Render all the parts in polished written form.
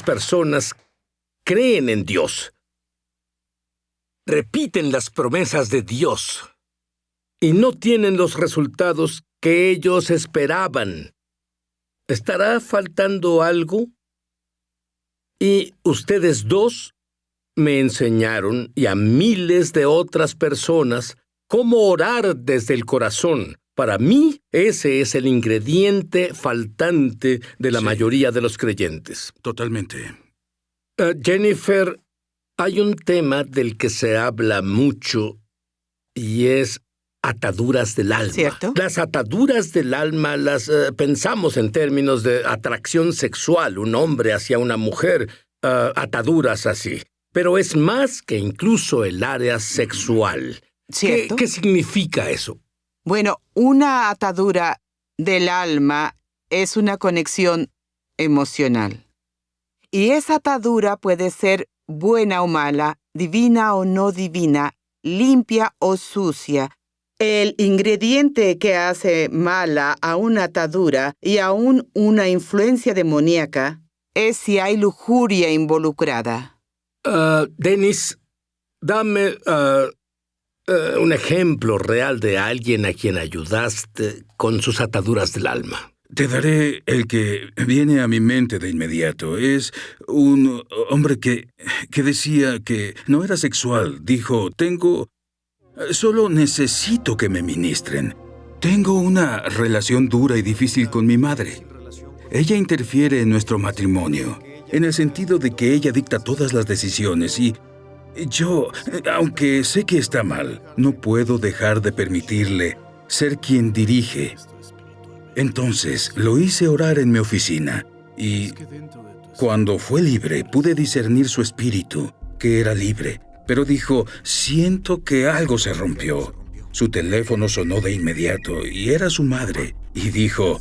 personas creen en Dios, repiten las promesas de Dios y no tienen los resultados que ellos esperaban. ¿Estará faltando algo? Y ustedes dos me enseñaron, y a miles de otras personas, cómo orar desde el corazón. Para mí, ese es el ingrediente faltante de la mayoría de los creyentes. Totalmente. Jennifer, hay un tema del que se habla mucho y es ataduras del alma. ¿Cierto? Las ataduras del alma las pensamos en términos de atracción sexual, un hombre hacia una mujer, ataduras así. Pero es más que incluso el área sexual. ¿Cierto? ¿Qué significa eso? Bueno, una atadura del alma es una conexión emocional. Y esa atadura puede ser buena o mala, divina o no divina, limpia o sucia. El ingrediente que hace mala a una atadura y aún una influencia demoníaca es si hay lujuria involucrada. Dennis, dame un ejemplo real de alguien a quien ayudaste con sus ataduras del alma. Te daré el que viene a mi mente de inmediato. Es un hombre que decía que no era sexual. Dijo, solo necesito que me ministren. Tengo una relación dura y difícil con mi madre. Ella interfiere en nuestro matrimonio, en el sentido de que ella dicta todas las decisiones y yo, aunque sé que está mal, no puedo dejar de permitirle ser quien dirige. Entonces, lo hice orar en mi oficina y cuando fue libre, pude discernir su espíritu, que era libre. Pero dijo, siento que algo se rompió. Su teléfono sonó de inmediato y era su madre. Y dijo,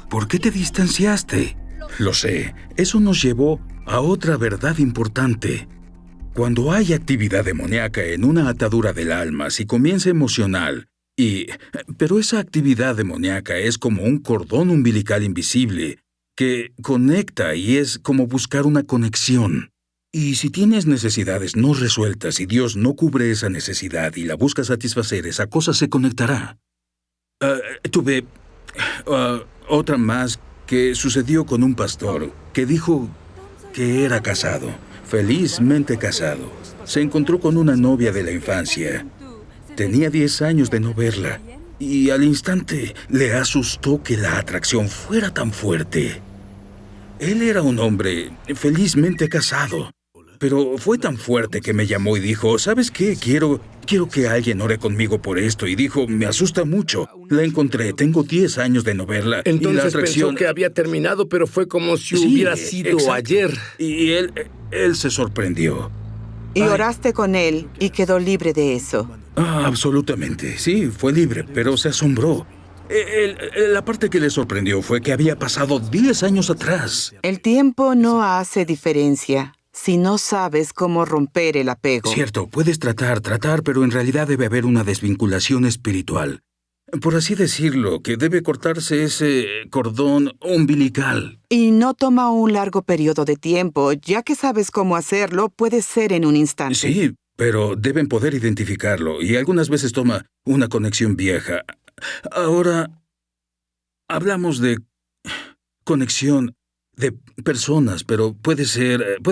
¿por qué te distanciaste? Lo sé, eso nos llevó a otra verdad importante. Cuando hay actividad demoníaca en una atadura del alma, si comienza emocional, pero esa actividad demoníaca es como un cordón umbilical invisible que conecta y es como buscar una conexión. Y si tienes necesidades no resueltas y Dios no cubre esa necesidad y la busca satisfacer, esa cosa se conectará. Tuve otra más que sucedió con un pastor que dijo que era casado, felizmente casado. Se encontró con una novia de la infancia. Tenía 10 años de no verla y al instante le asustó que la atracción fuera tan fuerte. Él era un hombre felizmente casado, pero fue tan fuerte que me llamó y dijo, ¿sabes qué? Quiero que alguien ore conmigo por esto. Y dijo, me asusta mucho. La encontré, tengo 10 años de no verla. Entonces y la atracción... pensó que había terminado, pero fue como si hubiera sido exacto. ayer. Y él se sorprendió. Y oraste con él y quedó libre de eso. Absolutamente. Sí, fue libre, pero se asombró. La parte que le sorprendió fue que había pasado 10 años atrás. El tiempo no hace diferencia si no sabes cómo romper el apego. Cierto, puedes tratar, pero en realidad debe haber una desvinculación espiritual. Por así decirlo, que debe cortarse ese cordón umbilical. Y no toma un largo periodo de tiempo. Ya que sabes cómo hacerlo, puede ser en un instante. Sí, pero deben poder identificarlo y algunas veces toma una conexión vieja. Ahora, hablamos de conexión de personas, pero puede ser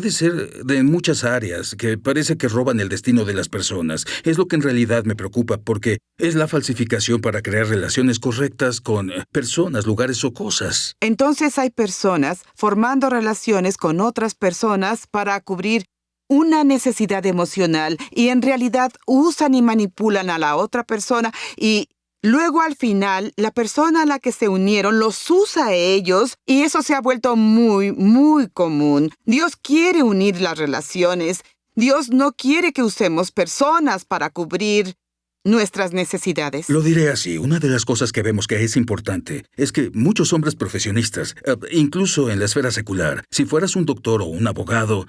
de muchas áreas, que parece que roban el destino de las personas. Es lo que en realidad me preocupa, porque es la falsificación para crear relaciones correctas con personas, lugares o cosas. Entonces hay personas formando relaciones con otras personas para cubrir una necesidad emocional y en realidad usan y manipulan a la otra persona y luego, al final, la persona a la que se unieron los usa a ellos y eso se ha vuelto muy, muy común. Dios quiere unir las relaciones. Dios no quiere que usemos personas para cubrir nuestras necesidades. Lo diré así. Una de las cosas que vemos que es importante es que muchos hombres profesionistas, incluso en la esfera secular, si fueras un doctor o un abogado...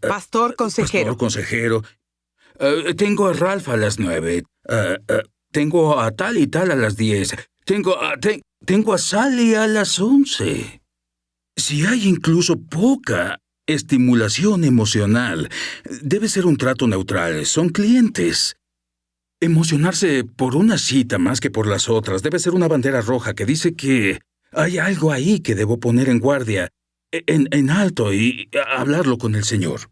Pastor consejero. Tengo a Ralph a las 9. Tengo a tal y tal a las 10. Tengo a Sally a las 11. Si hay incluso poca estimulación emocional. Debe ser un trato neutral. Son clientes. Emocionarse por una cita más que por las otras debe ser una bandera roja que dice que hay algo ahí que debo poner en guardia, en alto y hablarlo con el Señor.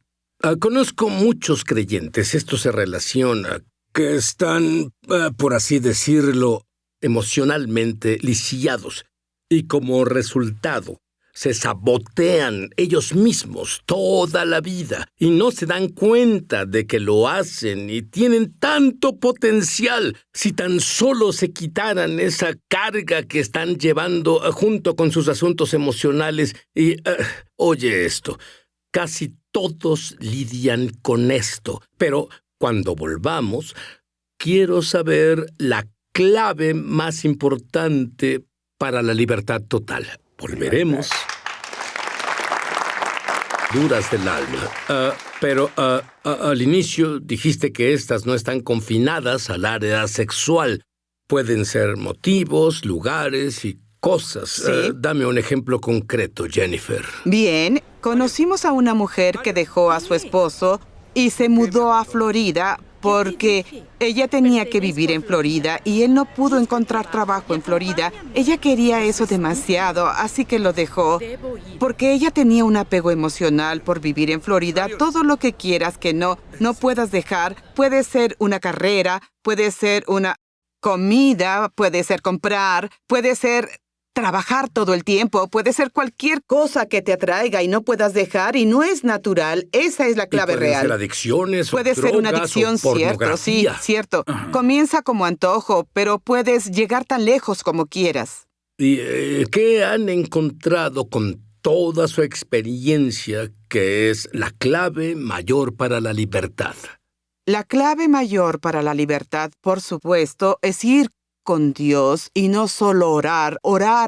Conozco muchos creyentes, esto se relaciona, que están, por así decirlo, emocionalmente lisiados y como resultado se sabotean ellos mismos toda la vida y no se dan cuenta de que lo hacen y tienen tanto potencial si tan solo se quitaran esa carga que están llevando junto con sus asuntos emocionales. Y, oye esto, casi todos lidian con esto, pero cuando volvamos, quiero saber la clave más importante para la libertad total. Volveremos. Duras del alma. Pero al inicio dijiste que estas no están confinadas al área sexual. Pueden ser motivos, lugares y cosas. Sí. Dame un ejemplo concreto, Jennifer. Bien, conocimos a una mujer que dejó a su esposo y se mudó a Florida porque ella tenía que vivir en Florida y él no pudo encontrar trabajo en Florida. Ella quería eso demasiado, así que lo dejó. Porque ella tenía un apego emocional por vivir en Florida. Todo lo que quieras que no puedas dejar. Puede ser una carrera, puede ser una comida, puede ser comprar, puede ser trabajar todo el tiempo, puede ser cualquier cosa que te atraiga y no puedas dejar y no es natural. Esa es la clave pueden real. Ser adicciones puede o ser drogas, una adicción, o cierto, sí, pornografía. cierto. Comienza como antojo, pero puedes llegar tan lejos como quieras. ¿Y qué han encontrado con toda su experiencia que es la clave mayor para la libertad? La clave mayor para la libertad, por supuesto, es ir con Dios y no solo orar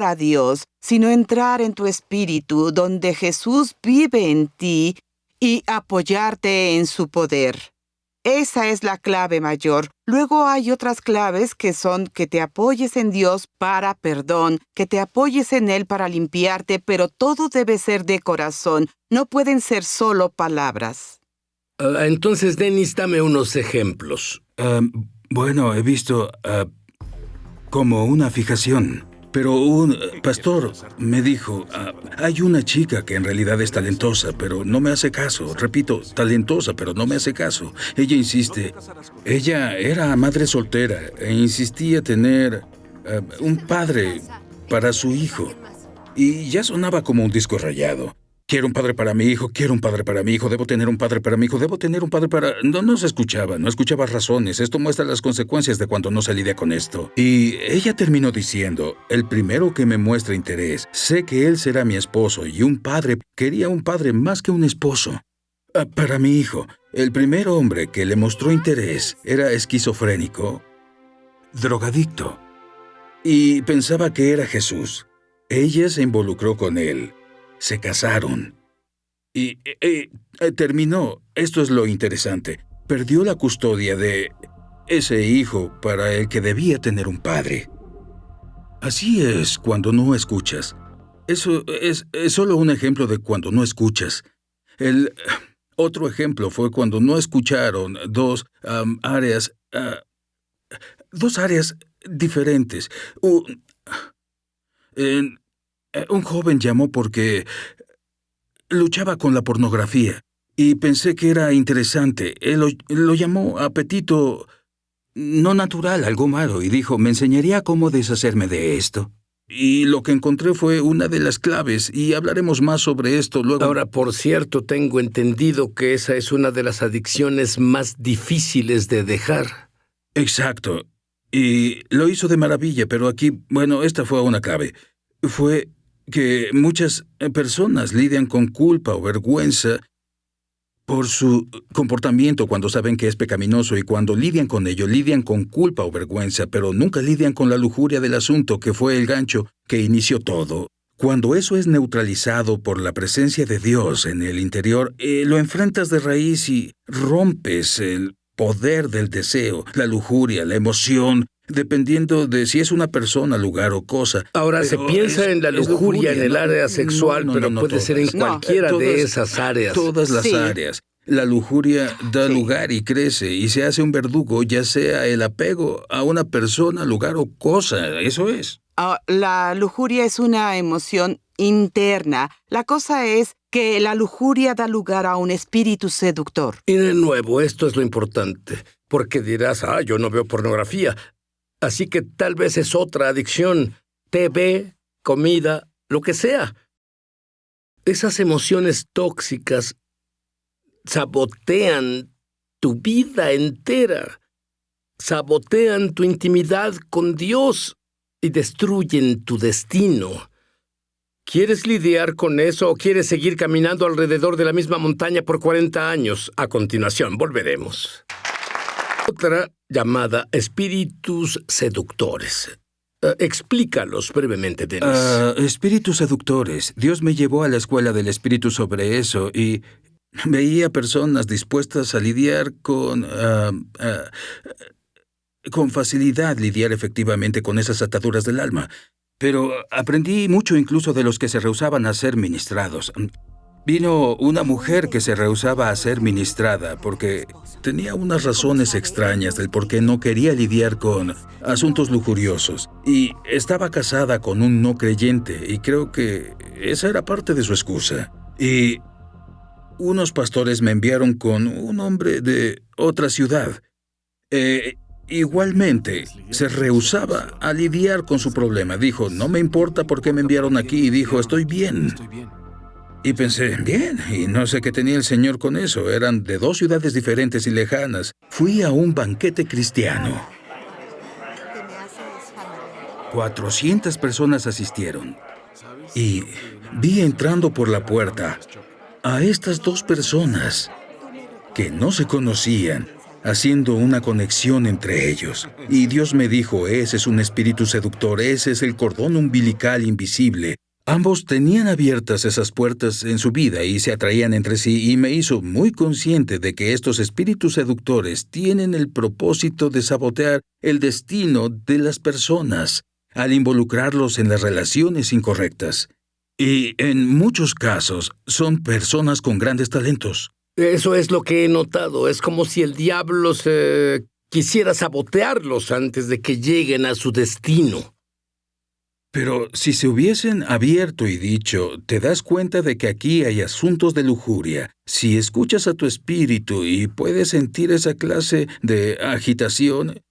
a Dios, sino entrar en tu espíritu donde Jesús vive en ti y apoyarte en su poder. Esa es la clave mayor. Luego hay otras claves que son que te apoyes en Dios para perdón, que te apoyes en Él para limpiarte, pero todo debe ser de corazón. No pueden ser solo palabras. Entonces, Dennis, dame unos ejemplos. Bueno, he visto como una fijación. Pero un pastor me dijo, hay una chica que en realidad es talentosa, pero no me hace caso. Repito, talentosa, pero no me hace caso. Ella insiste. Ella era madre soltera e insistía tener un padre para su hijo. Y ya sonaba como un disco rayado. Quiero un padre para mi hijo, quiero un padre para mi hijo, debo tener un padre para mi hijo, debo tener un padre para... No se escuchaba, no escuchaba razones. Esto muestra las consecuencias de cuando no se lidia con esto. Y ella terminó diciendo, el primero que me muestra interés, sé que él será mi esposo y un padre, quería un padre más que un esposo. Para mi hijo, el primer hombre que le mostró interés era esquizofrénico, drogadicto, y pensaba que era Jesús. Ella se involucró con él. Se casaron. Y terminó. Esto es lo interesante. Perdió la custodia de ese hijo para el que debía tener un padre. Así es cuando no escuchas. Eso es solo un ejemplo de cuando no escuchas. El otro ejemplo fue cuando no escucharon dos áreas diferentes. Un joven llamó porque luchaba con la pornografía y pensé que era interesante. Él lo llamó apetito no natural, algo malo, y dijo, ¿me enseñaría cómo deshacerme de esto? Y lo que encontré fue una de las claves, y hablaremos más sobre esto luego. Ahora, por cierto, tengo entendido que esa es una de las adicciones más difíciles de dejar. Exacto. Y lo hizo de maravilla, pero aquí, bueno, esta fue una clave. Fue que muchas personas lidian con culpa o vergüenza por su comportamiento cuando saben que es pecaminoso y cuando lidian con ello, lidian con culpa o vergüenza, pero nunca lidian con la lujuria del asunto que fue el gancho que inició todo. Cuando eso es neutralizado por la presencia de Dios en el interior, lo enfrentas de raíz y rompes el poder del deseo, la lujuria, la emoción, dependiendo de si es una persona, lugar o cosa. Ahora, se Pero piensa en la es lujuria en el ¿no? área sexual, No, pero no puede ser en todas. No, cualquiera de todas- esas áreas. Todas las Sí. áreas. La lujuria da Sí. lugar y crece y se hace un verdugo, ya sea el apego a una persona, lugar o cosa. Eso es. La lujuria es una emoción interna. La cosa es que la lujuria da lugar a un espíritu seductor. Y de nuevo, esto es lo importante, porque dirás, yo no veo pornografía. Así que tal vez es otra adicción, TV, comida, lo que sea. Esas emociones tóxicas sabotean tu vida entera, sabotean tu intimidad con Dios y destruyen tu destino. ¿Quieres lidiar con eso o quieres seguir caminando alrededor de la misma montaña por 40 años? A continuación, volveremos. Otra llamada espíritus seductores. Explícalos brevemente, Dennis. Espíritus seductores. Dios me llevó a la escuela del espíritu sobre eso y veía personas dispuestas a lidiar con facilidad, lidiar efectivamente con esas ataduras del alma. Pero aprendí mucho incluso de los que se rehusaban a ser ministrados. Vino una mujer que se rehusaba a ser ministrada porque tenía unas razones extrañas del por qué no quería lidiar con asuntos lujuriosos. Y estaba casada con un no creyente y creo que esa era parte de su excusa. Y unos pastores me enviaron con un hombre de otra ciudad. Igualmente, se rehusaba a lidiar con su problema. Dijo, no me importa por qué me enviaron aquí. Y dijo, estoy bien. Y pensé, bien, y no sé qué tenía el Señor con eso. Eran de 2 ciudades diferentes y lejanas. Fui a un banquete cristiano. 400 personas asistieron. Y vi entrando por la puerta a estas 2 personas que no se conocían, haciendo una conexión entre ellos. Y Dios me dijo, ese es un espíritu seductor, ese es el cordón umbilical invisible. Ambos tenían abiertas esas puertas en su vida y se atraían entre sí, y me hizo muy consciente de que estos espíritus seductores tienen el propósito de sabotear el destino de las personas al involucrarlos en las relaciones incorrectas. Y en muchos casos son personas con grandes talentos. Eso es lo que he notado. Es como si el diablo quisiera sabotearlos antes de que lleguen a su destino. Pero si se hubiesen abierto y dicho, te das cuenta de que aquí hay asuntos de lujuria, si escuchas a tu espíritu y puedes sentir esa clase de agitación,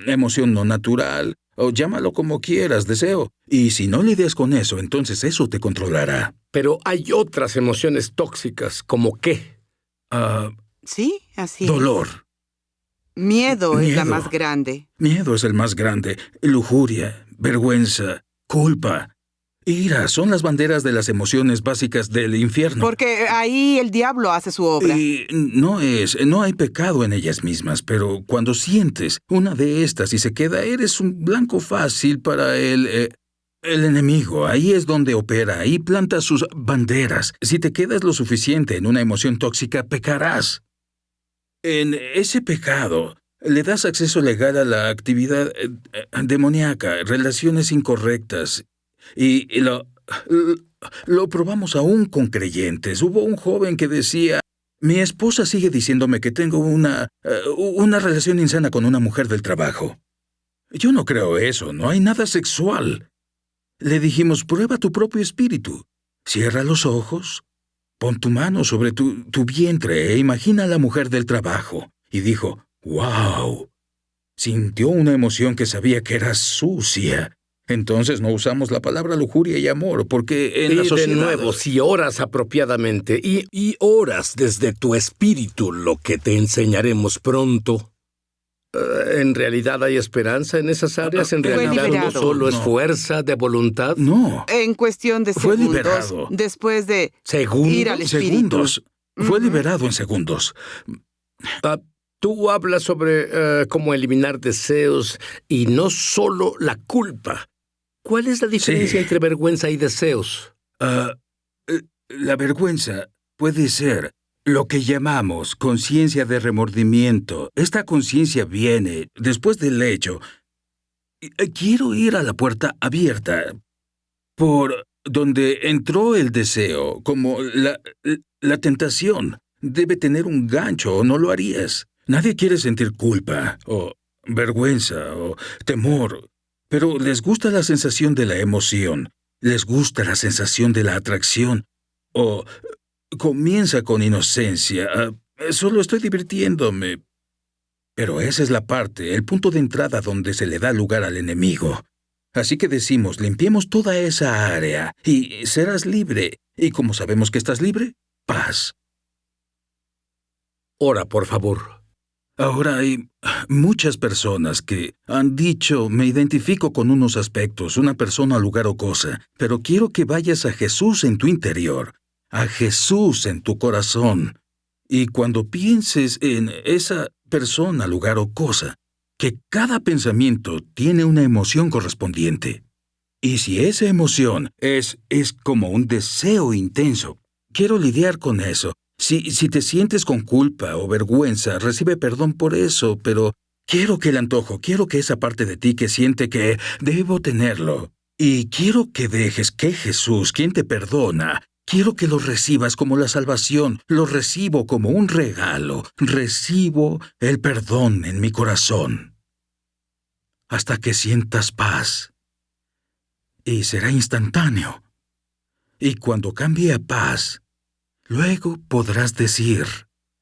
emoción no natural, o llámalo como quieras, deseo, y si no lidias con eso, entonces eso te controlará. Pero hay otras emociones tóxicas, ¿como qué? Sí, así es. Dolor. Miedo es la Miedo. más grande. Miedo es el más grande. Lujuria, vergüenza, culpa, ira son las banderas de las emociones básicas del infierno. Porque ahí el diablo hace su obra. Y no hay pecado en ellas mismas, pero cuando sientes una de estas y se queda, eres un blanco fácil para el enemigo. Ahí es donde opera, ahí planta sus banderas. Si te quedas lo suficiente en una emoción tóxica, pecarás. En ese pecado, le das acceso legal a la actividad demoníaca, relaciones incorrectas. Y lo probamos aún con creyentes. Hubo un joven que decía, mi esposa sigue diciéndome que tengo una relación insana con una mujer del trabajo. Yo no creo eso, no hay nada sexual. Le dijimos, prueba tu propio espíritu. Cierra los ojos, pon tu mano sobre tu vientre e imagina a la mujer del trabajo. Y dijo, ¡wow! Sintió una emoción que sabía que era sucia. Entonces no usamos la palabra lujuria y amor, porque en la sociedad... de nuevo, si oras apropiadamente y oras desde tu espíritu, lo que te enseñaremos pronto, ¿en realidad hay esperanza en esas áreas? ¿En Fue realidad no liberado. solo es No. fuerza de voluntad? No, En cuestión de Fue segundos, liberado. después de ¿Segundos? ir al espíritu. segundos. Fue Ujú. liberado en segundos. Tú hablas sobre cómo eliminar deseos y no solo la culpa. ¿Cuál es la diferencia Sí. entre vergüenza y deseos? La vergüenza puede ser lo que llamamos conciencia de remordimiento. Esta conciencia viene después del hecho. quiero ir a la puerta abierta, por donde entró el deseo, como la tentación. Debe tener un gancho o no lo harías. Nadie quiere sentir culpa, o vergüenza, o temor, pero les gusta la sensación de la emoción, les gusta la sensación de la atracción, o comienza con inocencia. Solo estoy divirtiéndome. Pero esa es la parte, el punto de entrada donde se le da lugar al enemigo. Así que decimos, limpiemos toda esa área y serás libre. ¿Y cómo sabemos que estás libre? Paz. Ora, por favor. Ahora hay muchas personas que han dicho, me identifico con unos aspectos, una persona, lugar o cosa, pero quiero que vayas a Jesús en tu interior, a Jesús en tu corazón. Y cuando pienses en esa persona, lugar o cosa, que cada pensamiento tiene una emoción correspondiente. Y si esa emoción es como un deseo intenso, quiero lidiar con eso. Si te sientes con culpa o vergüenza, recibe perdón por eso, pero quiero que el antojo, quiero que esa parte de ti que siente que debo tenerlo, y quiero que dejes que Jesús, quien te perdona, quiero que lo recibas como la salvación, lo recibo como un regalo, recibo el perdón en mi corazón, hasta que sientas paz. Y será instantáneo. Y cuando cambie a paz, luego podrás decir,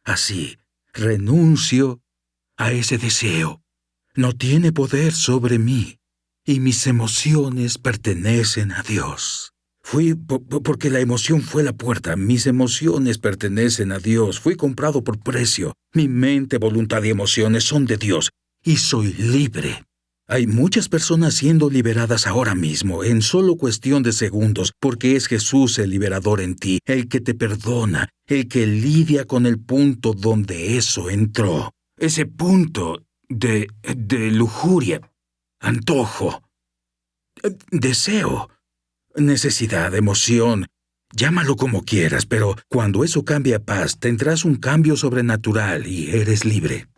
así, renuncio a ese deseo. No tiene poder sobre mí, y mis emociones pertenecen a Dios. Fui porque la emoción fue la puerta. Mis emociones pertenecen a Dios. Fui comprado por precio. Mi mente, voluntad y emociones son de Dios, y soy libre. Hay muchas personas siendo liberadas ahora mismo, en solo cuestión de segundos, porque es Jesús el liberador en ti, el que te perdona, el que lidia con el punto donde eso entró. Ese punto de lujuria, antojo, deseo, necesidad, emoción. Llámalo como quieras, pero cuando eso cambie a paz, tendrás un cambio sobrenatural y eres libre.